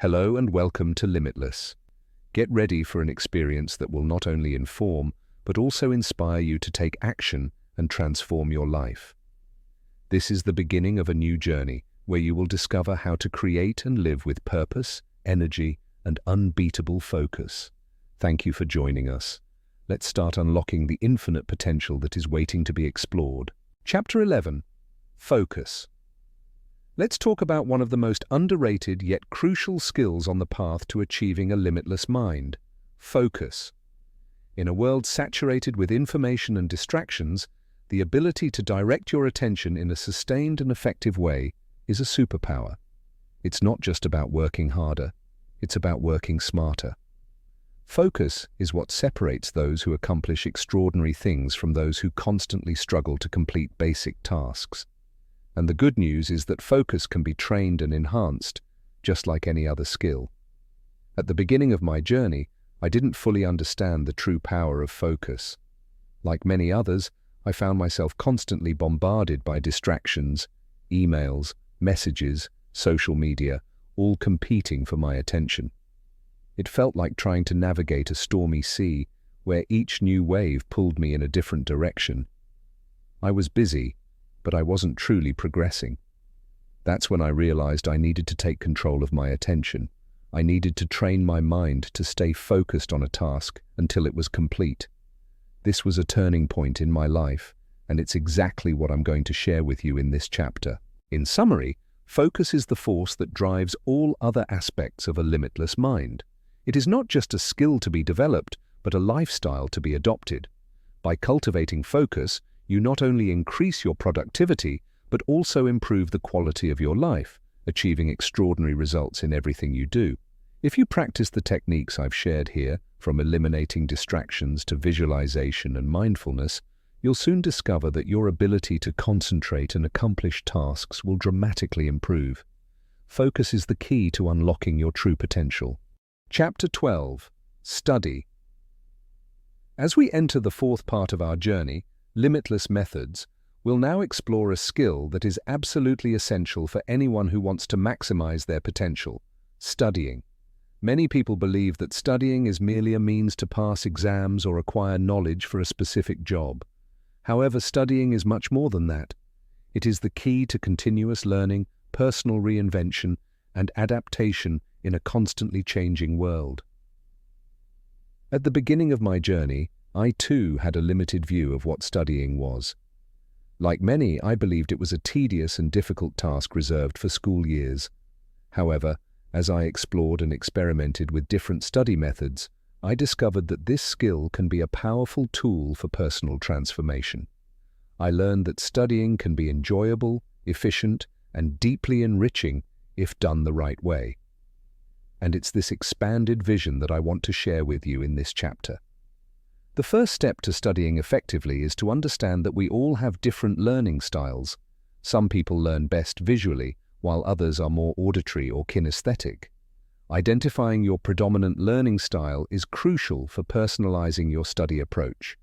Hello and welcome to Limitless. Get ready for an experience that will not only inform, but also inspire you to take action and transform your life. This is the beginning of a new journey where you will discover how to create and live with purpose, energy, and unbeatable focus. Thank you for joining us. Let's start unlocking the infinite potential that is waiting to be explored. Chapter 11. Focus. Let's talk about one of the most underrated yet crucial skills on the path to achieving a limitless mind: focus. In a world saturated with information and distractions, the ability to direct your attention in a sustained and effective way is a superpower. It's not just about working harder, it's about working smarter. Focus is what separates those who accomplish extraordinary things from those who constantly struggle to complete basic tasks. And the good news is that focus can be trained and enhanced, just like any other skill. At the beginning of my journey, I didn't fully understand the true power of focus. Like many others, I found myself constantly bombarded by distractions, emails, messages, social media, all competing for my attention. It felt like trying to navigate a stormy sea where each new wave pulled me in a different direction. I was busy, but I wasn't truly progressing. That's when I realized I needed to take control of my attention. I needed to train my mind to stay focused on a task until it was complete. This was a turning point in my life, and it's exactly what I'm going to share with you in this chapter. In summary, focus is the force that drives all other aspects of a limitless mind. It is not just a skill to be developed, but a lifestyle to be adopted. By cultivating focus, you not only increase your productivity, but also improve the quality of your life, achieving extraordinary results in everything you do. If you practice the techniques I've shared here, from eliminating distractions to visualization and mindfulness, you'll soon discover that your ability to concentrate and accomplish tasks will dramatically improve. Focus is the key to unlocking your true potential. Chapter 12. Study. As we enter the fourth part of our journey, Limitless Methods, we'll now explore a skill that is absolutely essential for anyone who wants to maximize their potential: studying. Many people believe that studying is merely a means to pass exams or acquire knowledge for a specific job. However, studying is much more than that. It is the key to continuous learning, personal reinvention, and adaptation in a constantly changing world. At the beginning of my journey, I too had a limited view of what studying was. Like many, I believed it was a tedious and difficult task reserved for school years. However, as I explored and experimented with different study methods, I discovered that this skill can be a powerful tool for personal transformation. I learned that studying can be enjoyable, efficient, and deeply enriching if done the right way. And it's this expanded vision that I want to share with you in this chapter. The first step to studying effectively is to understand that we all have different learning styles. Some people learn best visually, while others are more auditory or kinesthetic. Identifying your predominant learning style is crucial for personalizing your study approach.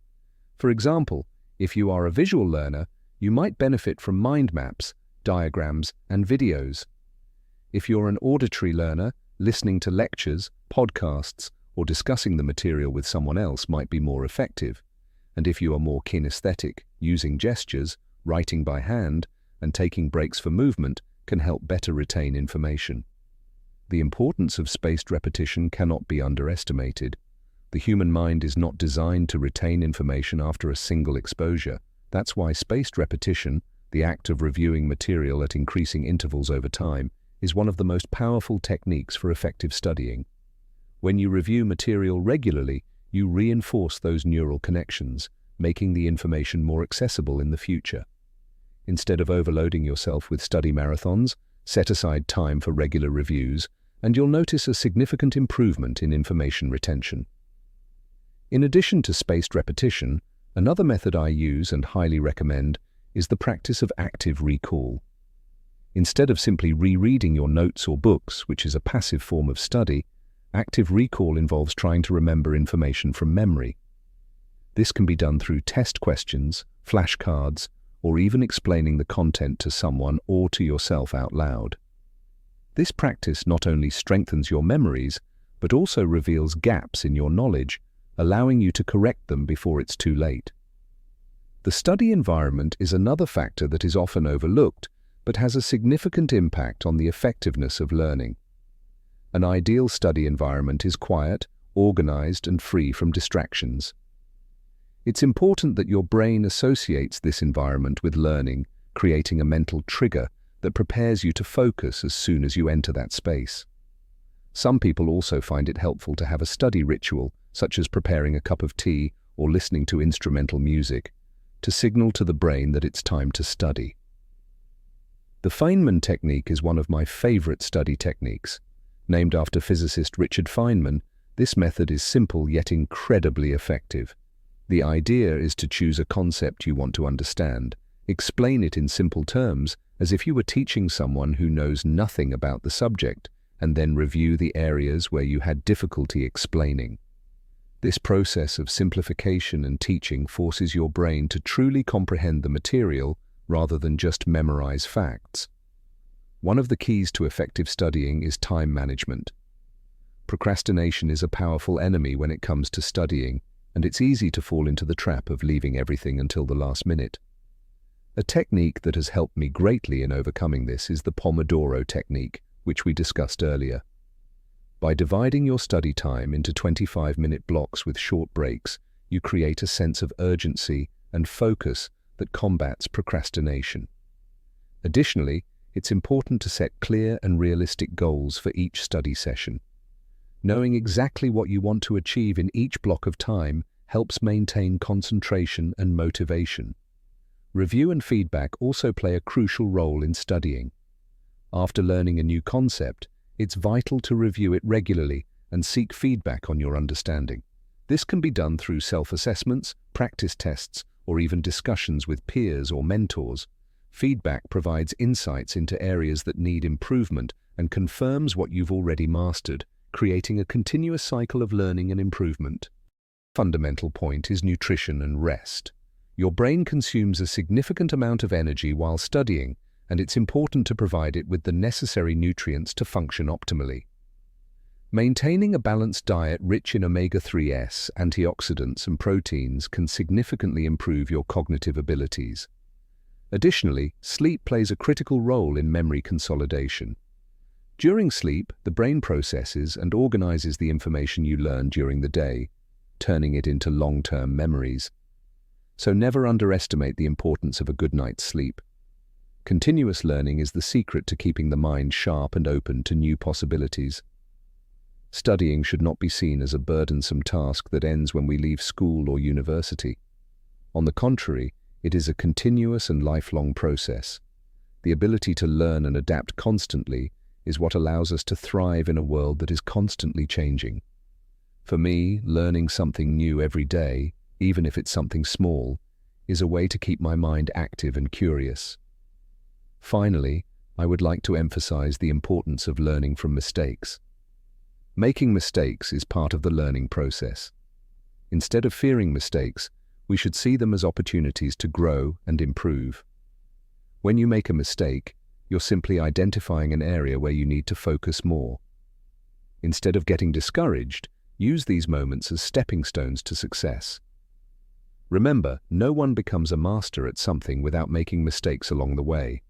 For example, if you are a visual learner, you might benefit from mind maps, diagrams, and videos. If you're an auditory learner, listening to lectures, podcasts, or discussing the material with someone else might be more effective. And if you are more kinesthetic, using gestures, writing by hand, and taking breaks for movement can help better retain information. The importance of spaced repetition cannot be underestimated. The human mind is not designed to retain information after a single exposure. That's why spaced repetition, the act of reviewing material at increasing intervals over time, is one of the most powerful techniques for effective studying. When you review material regularly, you reinforce those neural connections, making the information more accessible in the future. Instead of overloading yourself with study marathons, set aside time for regular reviews, and you'll notice a significant improvement in information retention. In addition to spaced repetition, another method I use and highly recommend is the practice of active recall. Instead of simply rereading your notes or books, which is a passive form of study, active recall involves trying to remember information from memory. This can be done through test questions, flashcards, or even explaining the content to someone or to yourself out loud. This practice not only strengthens your memories, but also reveals gaps in your knowledge, allowing you to correct them before it's too late. The study environment is another factor that is often overlooked, but has a significant impact on the effectiveness of learning. An ideal study environment is quiet, organized, and free from distractions. It's important that your brain associates this environment with learning, creating a mental trigger that prepares you to focus as soon as you enter that space. Some people also find it helpful to have a study ritual, such as preparing a cup of tea or listening to instrumental music, to signal to the brain that it's time to study. The Feynman technique is one of my favorite study techniques. Named after physicist Richard Feynman, this method is simple yet incredibly effective. The idea is to choose a concept you want to understand, explain it in simple terms as if you were teaching someone who knows nothing about the subject, and then review the areas where you had difficulty explaining. This process of simplification and teaching forces your brain to truly comprehend the material rather than just memorize facts. One of the keys to effective studying is time management. Procrastination is a powerful enemy when it comes to studying, and it's easy to fall into the trap of leaving everything until the last minute. A technique that has helped me greatly in overcoming this is the Pomodoro technique, which we discussed earlier. By dividing your study time into 25-minute blocks with short breaks, you create a sense of urgency and focus that combats procrastination. Additionally, it's important to set clear and realistic goals for each study session. Knowing exactly what you want to achieve in each block of time helps maintain concentration and motivation. Review and feedback also play a crucial role in studying. After learning a new concept, it's vital to review it regularly and seek feedback on your understanding. This can be done through self-assessments, practice tests, or even discussions with peers or mentors. Feedback provides insights into areas that need improvement and confirms what you've already mastered, creating a continuous cycle of learning and improvement. The fundamental point is nutrition and rest. Your brain consumes a significant amount of energy while studying, and it's important to provide it with the necessary nutrients to function optimally. Maintaining a balanced diet rich in omega-3s, antioxidants, and proteins can significantly improve your cognitive abilities. Additionally, sleep plays a critical role in memory consolidation. During sleep, the brain processes and organizes the information you learn during the day, turning it into long-term memories. So never underestimate the importance of a good night's sleep. Continuous learning is the secret to keeping the mind sharp and open to new possibilities. Studying should not be seen as a burdensome task that ends when we leave school or university. On the contrary, it is a continuous and lifelong process. The ability to learn and adapt constantly is what allows us to thrive in a world that is constantly changing. For me, learning something new every day, even if it's something small, is a way to keep my mind active and curious. Finally, I would like to emphasize the importance of learning from mistakes. Making mistakes is part of the learning process. Instead of fearing mistakes, we should see them as opportunities to grow and improve. When you make a mistake, you're simply identifying an area where you need to focus more. Instead of getting discouraged, use these moments as stepping stones to success. Remember, no one becomes a master at something without making mistakes along the way.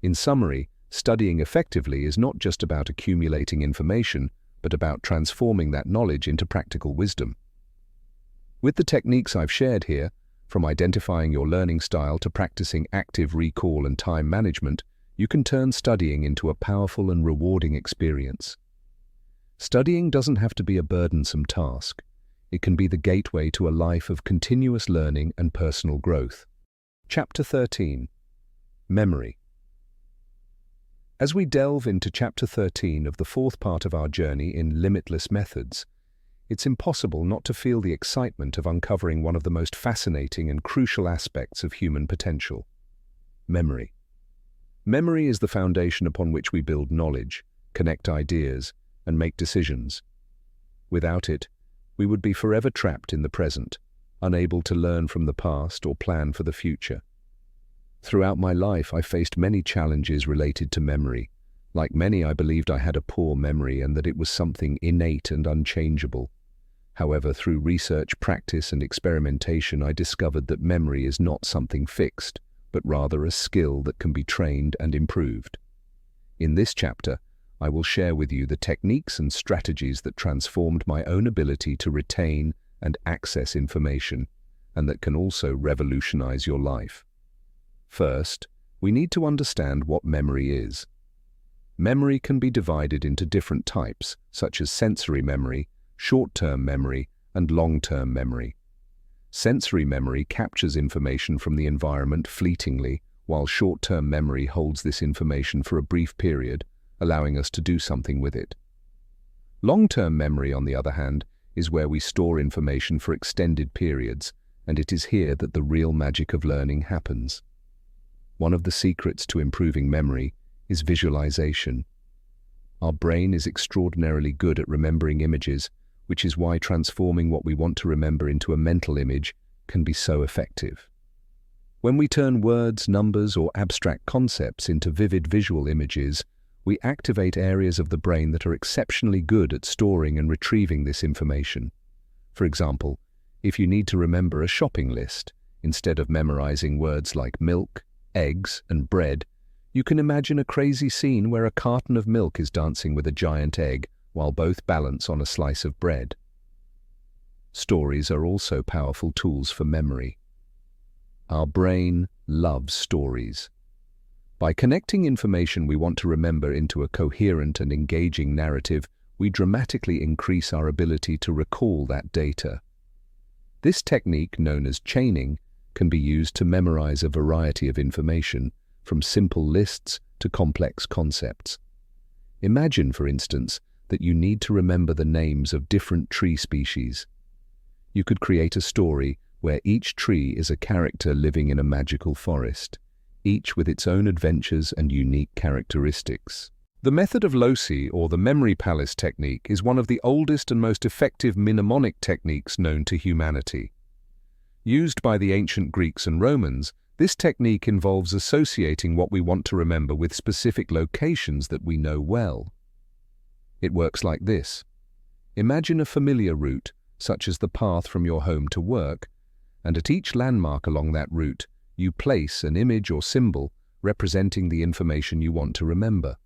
In summary, studying effectively is not just about accumulating information, but about transforming that knowledge into practical wisdom. With the techniques I've shared here, from identifying your learning style to practicing active recall and time management, you can turn studying into a powerful and rewarding experience. Studying doesn't have to be a burdensome task. It can be the gateway to a life of continuous learning and personal growth. Chapter 13. Memory. As we delve into Chapter 13 of the fourth part of our journey in Limitless Methods, it's impossible not to feel the excitement of uncovering one of the most fascinating and crucial aspects of human potential: memory. Memory is the foundation upon which we build knowledge, connect ideas, and make decisions. Without it, we would be forever trapped in the present, unable to learn from the past or plan for the future. Throughout my life, I faced many challenges related to memory, Like many, I believed I had a poor memory and that it was something innate and unchangeable. However, through research, practice, and experimentation, I discovered that memory is not something fixed, but rather a skill that can be trained and improved. In this chapter, I will share with you the techniques and strategies that transformed my own ability to retain and access information, and that can also revolutionize your life. First, we need to understand what memory is. Memory can be divided into different types, such as sensory memory, short-term memory, and long-term memory. Sensory memory captures information from the environment fleetingly, while short-term memory holds this information for a brief period, allowing us to do something with it. Long-term memory, on the other hand, is where we store information for extended periods, and it is here that the real magic of learning happens. One of the secrets to improving memory is visualization. Our brain is extraordinarily good at remembering images, which is why transforming what we want to remember into a mental image can be so effective. When we turn words, numbers, or abstract concepts into vivid visual images, we activate areas of the brain that are exceptionally good at storing and retrieving this information. For example, if you need to remember a shopping list, instead of memorizing words like milk, eggs, and bread, you can imagine a crazy scene where a carton of milk is dancing with a giant egg while both balance on a slice of bread. Stories are also powerful tools for memory. Our brain loves stories. By connecting information we want to remember into a coherent and engaging narrative, we dramatically increase our ability to recall that data. This technique, known as chaining, can be used to memorize a variety of information, from simple lists to complex concepts. Imagine, for instance, that you need to remember the names of different tree species. You could create a story where each tree is a character living in a magical forest, each with its own adventures and unique characteristics. The method of loci, or the memory palace technique, is one of the oldest and most effective mnemonic techniques known to humanity. Used by the ancient Greeks and Romans, this technique involves associating what we want to remember with specific locations that we know well. It works like this. Imagine a familiar route, such as the path from your home to work, and at each landmark along that route, you place an image or symbol representing the information you want to remember.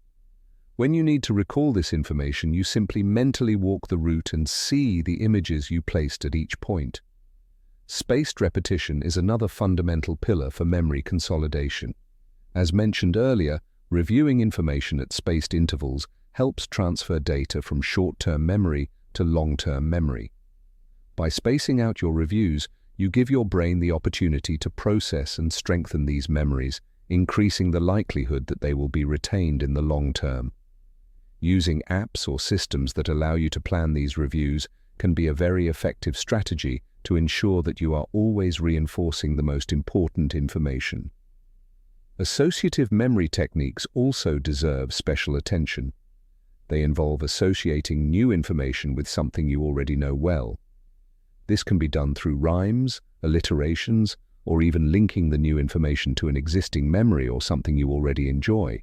When you need to recall this information, you simply mentally walk the route and see the images you placed at each point. Spaced repetition is another fundamental pillar for memory consolidation. As mentioned earlier, reviewing information at spaced intervals helps transfer data from short-term memory to long-term memory. By spacing out your reviews, you give your brain the opportunity to process and strengthen these memories, increasing the likelihood that they will be retained in the long term. Using apps or systems that allow you to plan these reviews can be a very effective strategy to ensure that you are always reinforcing the most important information. Associative memory techniques also deserve special attention. They involve associating new information with something you already know well. This can be done through rhymes, alliterations, or even linking the new information to an existing memory or something you already enjoy.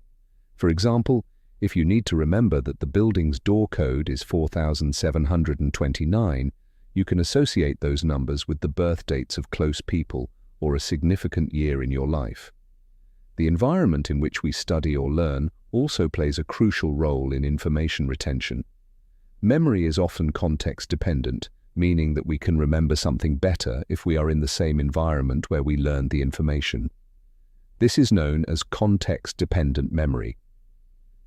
For example, if you need to remember that the building's door code is 4729, you can associate those numbers with the birth dates of close people or a significant year in your life. The environment in which we study or learn also plays a crucial role in information retention. Memory is often context-dependent, meaning that we can remember something better if we are in the same environment where we learned the information. This is known as context-dependent memory.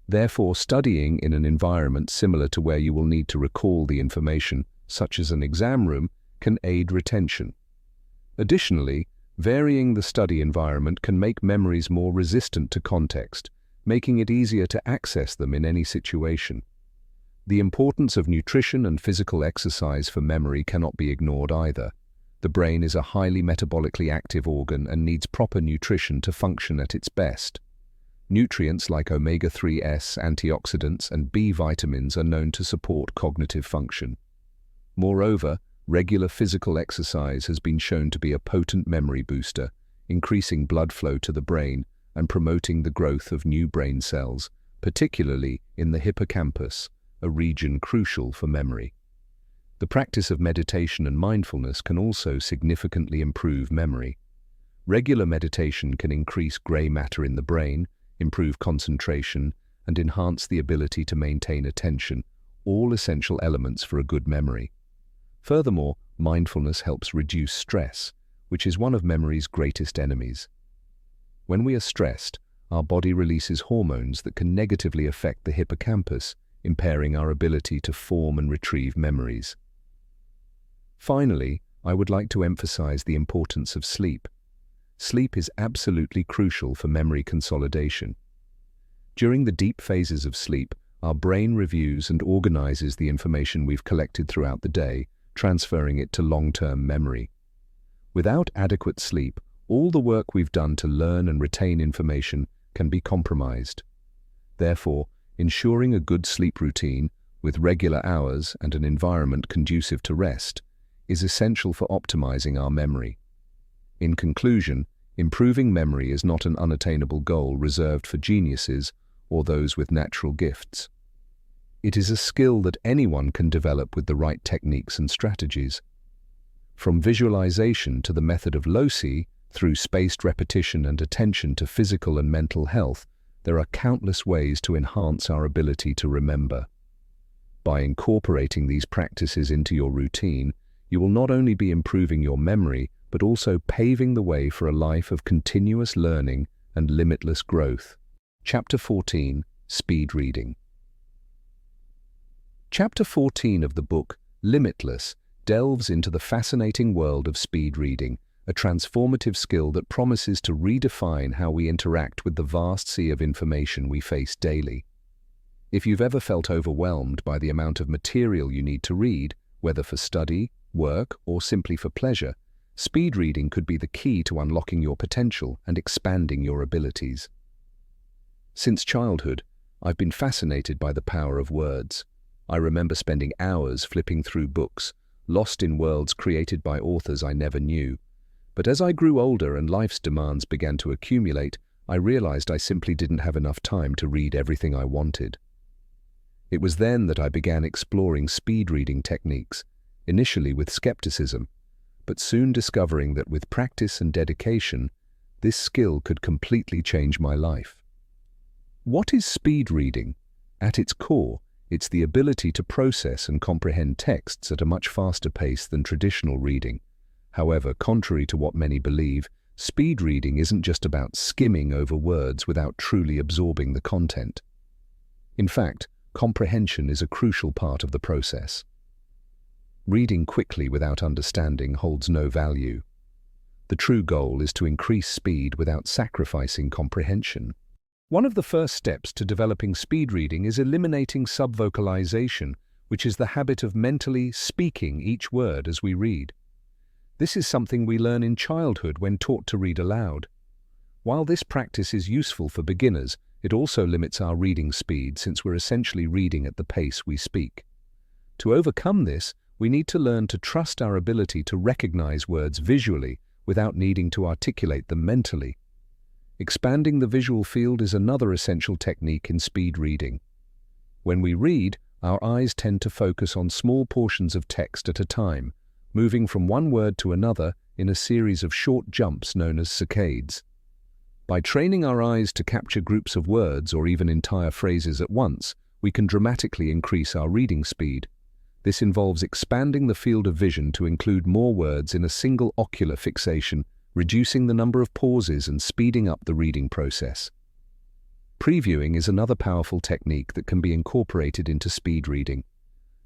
Therefore, studying in an environment similar to where you will need to recall the information, such as an exam room, can aid retention. Additionally, varying the study environment can make memories more resistant to context, making it easier to access them in any situation. The importance of nutrition and physical exercise for memory cannot be ignored either. The brain is a highly metabolically active organ and needs proper nutrition to function at its best. Nutrients like omega-3s, antioxidants, and B vitamins are known to support cognitive function. Moreover, regular physical exercise has been shown to be a potent memory booster, increasing blood flow to the brain and promoting the growth of new brain cells, particularly in the hippocampus, a region crucial for memory. The practice of meditation and mindfulness can also significantly improve memory. Regular meditation can increase gray matter in the brain, improve concentration, and enhance the ability to maintain attention, all essential elements for a good memory. Furthermore, mindfulness helps reduce stress, which is one of memory's greatest enemies. When we are stressed, our body releases hormones that can negatively affect the hippocampus, impairing our ability to form and retrieve memories. Finally, I would like to emphasize the importance of sleep. Sleep is absolutely crucial for memory consolidation. During the deep phases of sleep, our brain reviews and organizes the information we've collected throughout the day, transferring it to long-term memory. Without adequate sleep, all the work we've done to learn and retain information can be compromised. Therefore, ensuring a good sleep routine with regular hours and an environment conducive to rest is essential for optimizing our memory. In conclusion, improving memory is not an unattainable goal reserved for geniuses or those with natural gifts. It is a skill that anyone can develop with the right techniques and strategies. From visualization to the method of Loci, through spaced repetition and attention to physical and mental health, there are countless ways to enhance our ability to remember. By incorporating these practices into your routine, you will not only be improving your memory, but also paving the way for a life of continuous learning and limitless growth. Chapter 14, Speed Reading. Chapter 14 of the book, Limitless, delves into the fascinating world of speed reading, a transformative skill that promises to redefine how we interact with the vast sea of information we face daily. If you've ever felt overwhelmed by the amount of material you need to read, whether for study, work, or simply for pleasure, speed reading could be the key to unlocking your potential and expanding your abilities. Since childhood, I've been fascinated by the power of words. I remember spending hours flipping through books, lost in worlds created by authors I never knew. But as I grew older and life's demands began to accumulate, I realized I simply didn't have enough time to read everything I wanted. It was then that I began exploring speed reading techniques, initially with skepticism, but soon discovering that with practice and dedication, this skill could completely change my life. What is speed reading? At its core, it's the ability to process and comprehend texts at a much faster pace than traditional reading. However, contrary to what many believe, speed reading isn't just about skimming over words without truly absorbing the content. In fact, comprehension is a crucial part of the process. Reading quickly without understanding holds no value. The true goal is to increase speed without sacrificing comprehension. One of the first steps to developing speed reading is eliminating subvocalization, which is the habit of mentally speaking each word as we read. This is something we learn in childhood when taught to read aloud. While this practice is useful for beginners, it also limits our reading speed since we're essentially reading at the pace we speak. To overcome this, we need to learn to trust our ability to recognize words visually without needing to articulate them mentally. Expanding the visual field is another essential technique in speed reading. When we read, our eyes tend to focus on small portions of text at a time, moving from one word to another in a series of short jumps known as saccades. By training our eyes to capture groups of words or even entire phrases at once, we can dramatically increase our reading speed. This involves expanding the field of vision to include more words in a single ocular fixation, reducing the number of pauses and speeding up the reading process. Previewing is another powerful technique that can be incorporated into speed reading.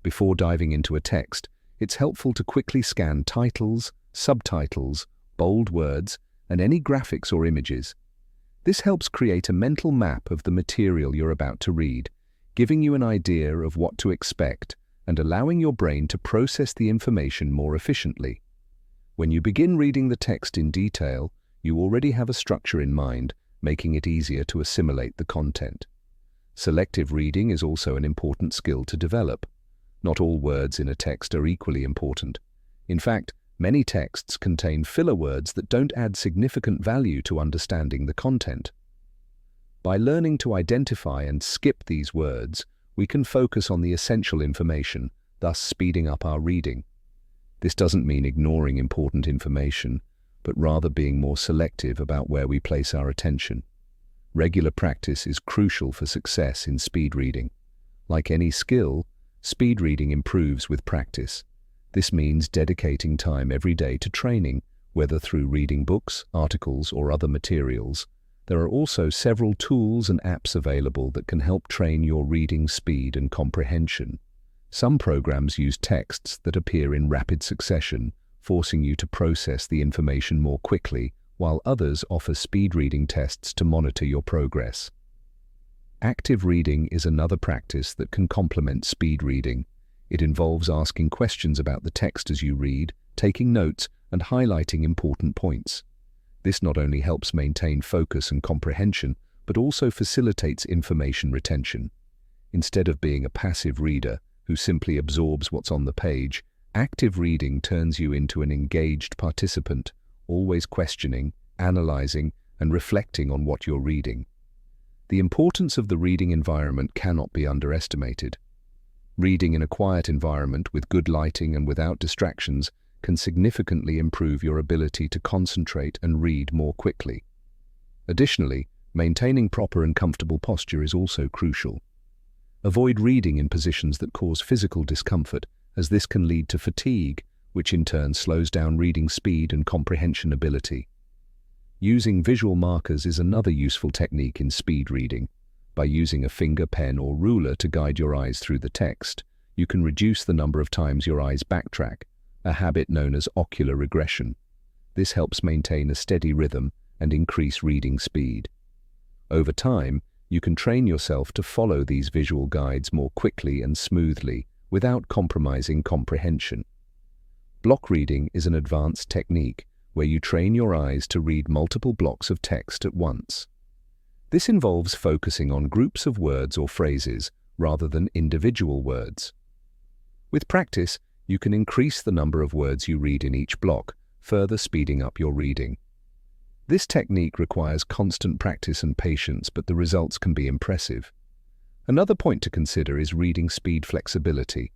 Before diving into a text, it's helpful to quickly scan titles, subtitles, bold words, and any graphics or images. This helps create a mental map of the material you're about to read, giving you an idea of what to expect and allowing your brain to process the information more efficiently. When you begin reading the text in detail, you already have a structure in mind, making it easier to assimilate the content. Selective reading is also an important skill to develop. Not all words in a text are equally important. In fact, many texts contain filler words that don't add significant value to understanding the content. By learning to identify and skip these words, we can focus on the essential information, thus speeding up our reading. This doesn't mean ignoring important information, but rather being more selective about where we place our attention. Regular practice is crucial for success in speed reading. Like any skill, speed reading improves with practice. This means dedicating time every day to training, whether through reading books, articles, or other materials. There are also several tools and apps available that can help train your reading speed and comprehension. Some programs use texts that appear in rapid succession, forcing you to process the information more quickly, while others offer speed reading tests to monitor your progress. Active reading is another practice that can complement speed reading. It involves asking questions about the text as you read, taking notes, and highlighting important points. This not only helps maintain focus and comprehension, but also facilitates information retention. Instead of being a passive reader who simply absorbs what's on the page, active reading turns you into an engaged participant, always questioning, analyzing, and reflecting on what you're reading. The importance of the reading environment cannot be underestimated. Reading in a quiet environment with good lighting and without distractions can significantly improve your ability to concentrate and read more quickly. Additionally, maintaining proper and comfortable posture is also crucial. Avoid reading in positions that cause physical discomfort, as this can lead to fatigue, which in turn slows down reading speed and comprehension ability. Using visual markers is another useful technique in speed reading. By using a finger, pen, or ruler to guide your eyes through the text, you can reduce the number of times your eyes backtrack, a habit known as ocular regression. This helps maintain a steady rhythm and increase reading speed. Over time, you can train yourself to follow these visual guides more quickly and smoothly without compromising comprehension. Block reading is an advanced technique where you train your eyes to read multiple blocks of text at once. This involves focusing on groups of words or phrases rather than individual words. With practice, you can increase the number of words you read in each block, further speeding up your reading. This technique requires constant practice and patience, but the results can be impressive. Another point to consider is reading speed flexibility.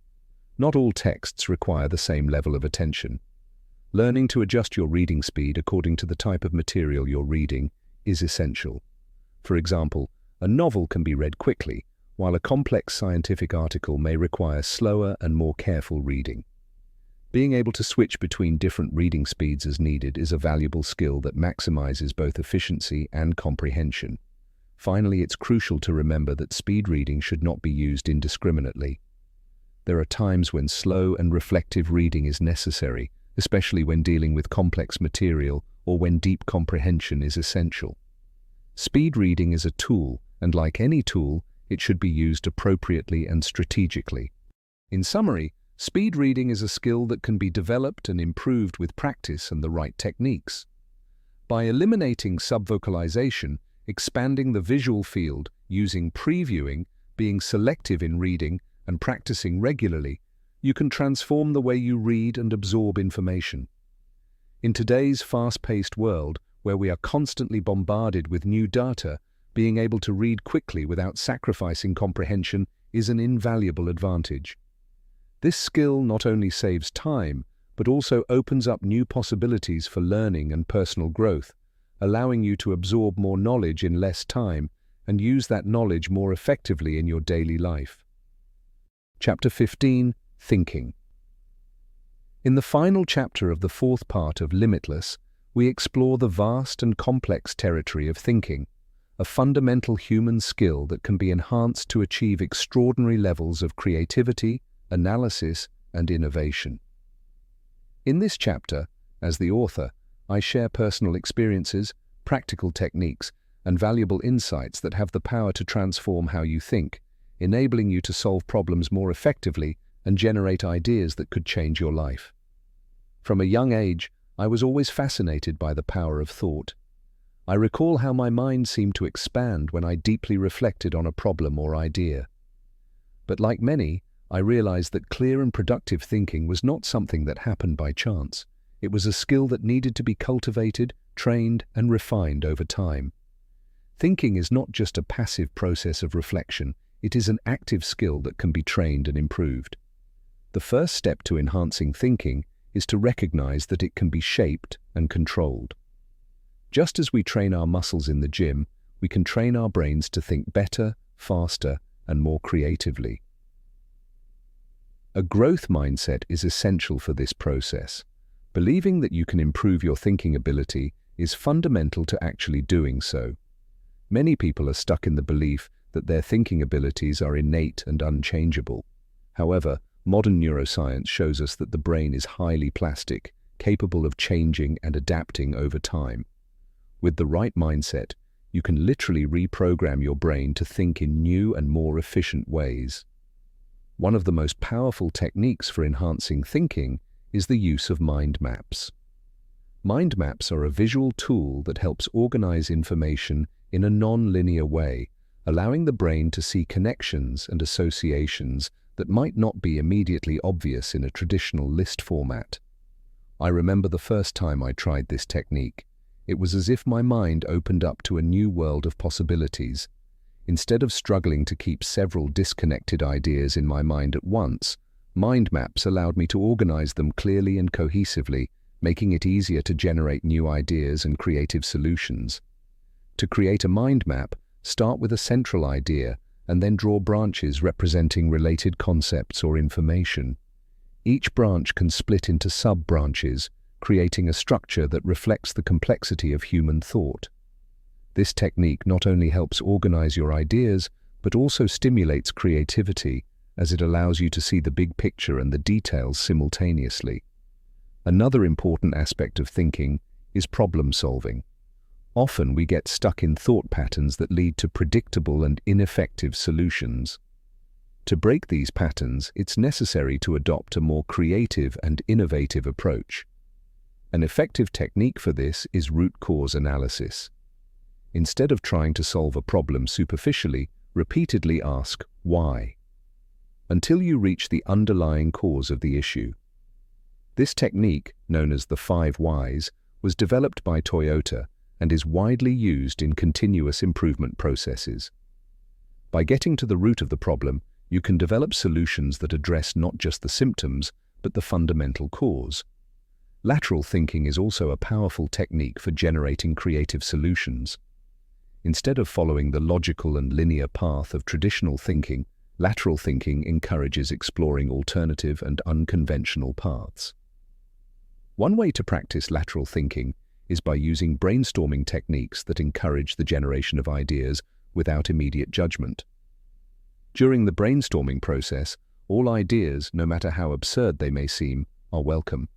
Not all texts require the same level of attention. Learning to adjust your reading speed according to the type of material you're reading is essential. For example, a novel can be read quickly, while a complex scientific article may require slower and more careful reading. Being able to switch between different reading speeds as needed is a valuable skill that maximizes both efficiency and comprehension. Finally, it's crucial to remember that speed reading should not be used indiscriminately. There are times when slow and reflective reading is necessary, especially when dealing with complex material or when deep comprehension is essential. Speed reading is a tool, and like any tool, it should be used appropriately and strategically. In summary, speed reading is a skill that can be developed and improved with practice and the right techniques. By eliminating subvocalization, expanding the visual field, using previewing, being selective in reading, and practicing regularly, you can transform the way you read and absorb information. In today's fast-paced world, where we are constantly bombarded with new data, being able to read quickly without sacrificing comprehension is an invaluable advantage. This skill not only saves time, but also opens up new possibilities for learning and personal growth, allowing you to absorb more knowledge in less time and use that knowledge more effectively in your daily life. Chapter 15, Thinking. In the final chapter of the fourth part of Limitless, we explore the vast and complex territory of thinking, a fundamental human skill that can be enhanced to achieve extraordinary levels of creativity, analysis, and innovation. In this chapter, as the author, I share personal experiences, practical techniques, and valuable insights that have the power to transform how you think, enabling you to solve problems more effectively and generate ideas that could change your life. From a young age, I was always fascinated by the power of thought. I recall how my mind seemed to expand when I deeply reflected on a problem or idea. But like many, I realized that clear and productive thinking was not something that happened by chance. It was a skill that needed to be cultivated, trained, and refined over time. Thinking is not just a passive process of reflection, it is an active skill that can be trained and improved. The first step to enhancing thinking is to recognize that it can be shaped and controlled. Just as we train our muscles in the gym, we can train our brains to think better, faster, and more creatively. A growth mindset is essential for this process. Believing that you can improve your thinking ability is fundamental to actually doing so. Many people are stuck in the belief that their thinking abilities are innate and unchangeable. However, modern neuroscience shows us that the brain is highly plastic, capable of changing and adapting over time. With the right mindset, you can literally reprogram your brain to think in new and more efficient ways. One of the most powerful techniques for enhancing thinking is the use of mind maps. Mind maps are a visual tool that helps organize information in a non-linear way, allowing the brain to see connections and associations that might not be immediately obvious in a traditional list format. I remember the first time I tried this technique. It was as if my mind opened up to a new world of possibilities. Instead of struggling to keep several disconnected ideas in my mind at once, mind maps allowed me to organize them clearly and cohesively, making it easier to generate new ideas and creative solutions. To create a mind map, start with a central idea and then draw branches representing related concepts or information. Each branch can split into sub-branches, creating a structure that reflects the complexity of human thought. This technique not only helps organize your ideas, but also stimulates creativity, as it allows you to see the big picture and the details simultaneously. Another important aspect of thinking is problem solving. Often we get stuck in thought patterns that lead to predictable and ineffective solutions. To break these patterns, it's necessary to adopt a more creative and innovative approach. An effective technique for this is root cause analysis. Instead of trying to solve a problem superficially, repeatedly ask why, until you reach the underlying cause of the issue. This technique, known as the 5 whys, was developed by Toyota and is widely used in continuous improvement processes. By getting to the root of the problem, you can develop solutions that address not just the symptoms, but the fundamental cause. Lateral thinking is also a powerful technique for generating creative solutions. Instead of following the logical and linear path of traditional thinking, lateral thinking encourages exploring alternative and unconventional paths. One way to practice lateral thinking is by using brainstorming techniques that encourage the generation of ideas without immediate judgment. During the brainstorming process, all ideas, no matter how absurd they may seem, are welcome.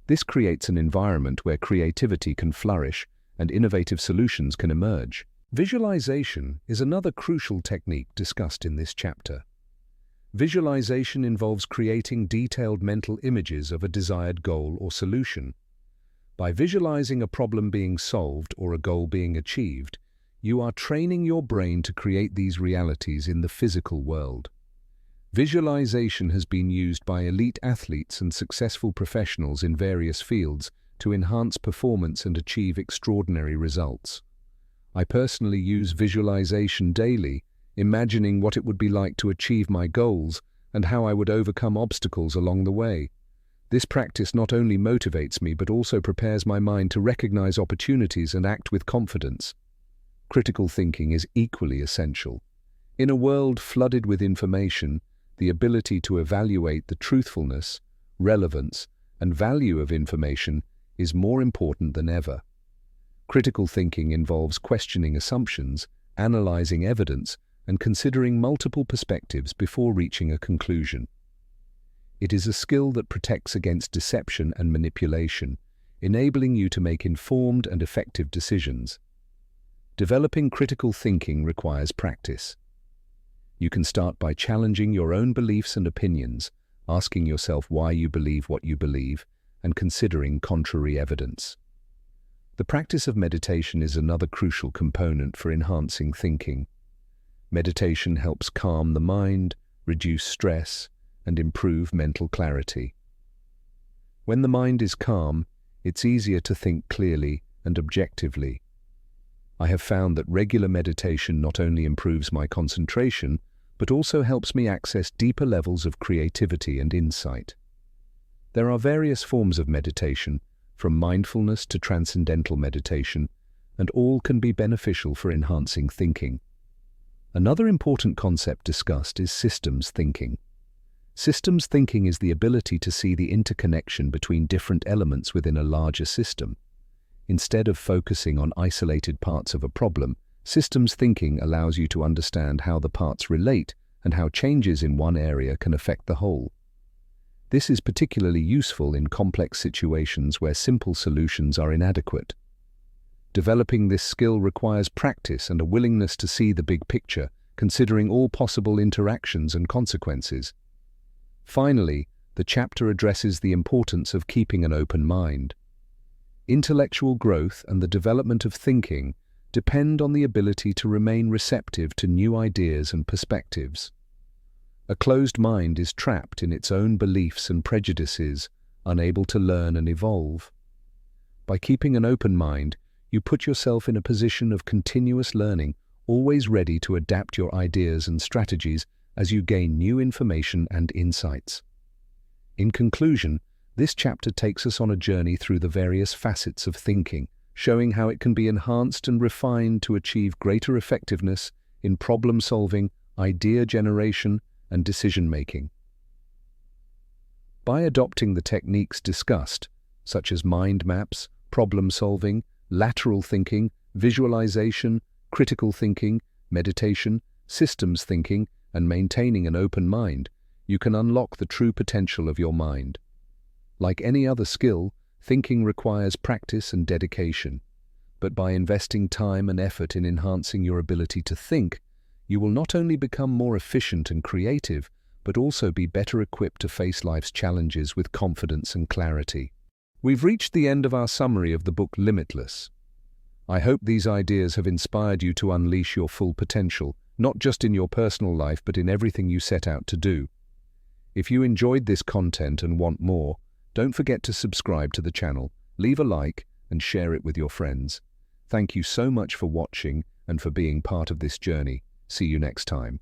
This creates an environment where creativity can flourish and innovative solutions can emerge. Visualization is another crucial technique discussed in this chapter. Visualization involves creating detailed mental images of a desired goal or solution. By visualizing a problem being solved or a goal being achieved, you are training your brain to create these realities in the physical world. Visualization has been used by elite athletes and successful professionals in various fields to enhance performance and achieve extraordinary results. I personally use visualization daily, imagining what it would be like to achieve my goals and how I would overcome obstacles along the way. This practice not only motivates me but also prepares my mind to recognize opportunities and act with confidence. Critical thinking is equally essential. In a world flooded with information, the ability to evaluate the truthfulness, relevance, and value of information is more important than ever. Critical thinking involves questioning assumptions, analyzing evidence, and considering multiple perspectives before reaching a conclusion. It is a skill that protects against deception and manipulation, enabling you to make informed and effective decisions. Developing critical thinking requires practice. You can start by challenging your own beliefs and opinions, asking yourself why you believe what you believe, and considering contrary evidence. The practice of meditation is another crucial component for enhancing thinking. Meditation helps calm the mind, reduce stress, and improve mental clarity. When the mind is calm, it's easier to think clearly and objectively. I have found that regular meditation not only improves my concentration, but also helps me access deeper levels of creativity and insight. There are various forms of meditation, from mindfulness to transcendental meditation, and all can be beneficial for enhancing thinking. Another important concept discussed is systems thinking. Systems thinking is the ability to see the interconnection between different elements within a larger system. Instead of focusing on isolated parts of a problem, systems thinking allows you to understand how the parts relate and how changes in one area can affect the whole. This is particularly useful in complex situations where simple solutions are inadequate. Developing this skill requires practice and a willingness to see the big picture, considering all possible interactions and consequences. Finally, the chapter addresses the importance of keeping an open mind. Intellectual growth and the development of thinking depend on the ability to remain receptive to new ideas and perspectives. A closed mind is trapped in its own beliefs and prejudices, unable to learn and evolve. By keeping an open mind, you put yourself in a position of continuous learning, always ready to adapt your ideas and strategies as you gain new information and insights. In conclusion, this chapter takes us on a journey through the various facets of thinking, showing how it can be enhanced and refined to achieve greater effectiveness in problem-solving, idea generation, and decision-making. By adopting the techniques discussed, such as mind maps, problem-solving, lateral thinking, visualization, critical thinking, meditation, systems thinking, and maintaining an open mind, you can unlock the true potential of your mind. Like any other skill, thinking requires practice and dedication. But by investing time and effort in enhancing your ability to think, you will not only become more efficient and creative, but also be better equipped to face life's challenges with confidence and clarity. We've reached the end of our summary of the book Limitless. I hope these ideas have inspired you to unleash your full potential, not just in your personal life, but in everything you set out to do. If you enjoyed this content and want more, don't forget to subscribe to the channel, leave a like, and share it with your friends. Thank you so much for watching and for being part of this journey. See you next time.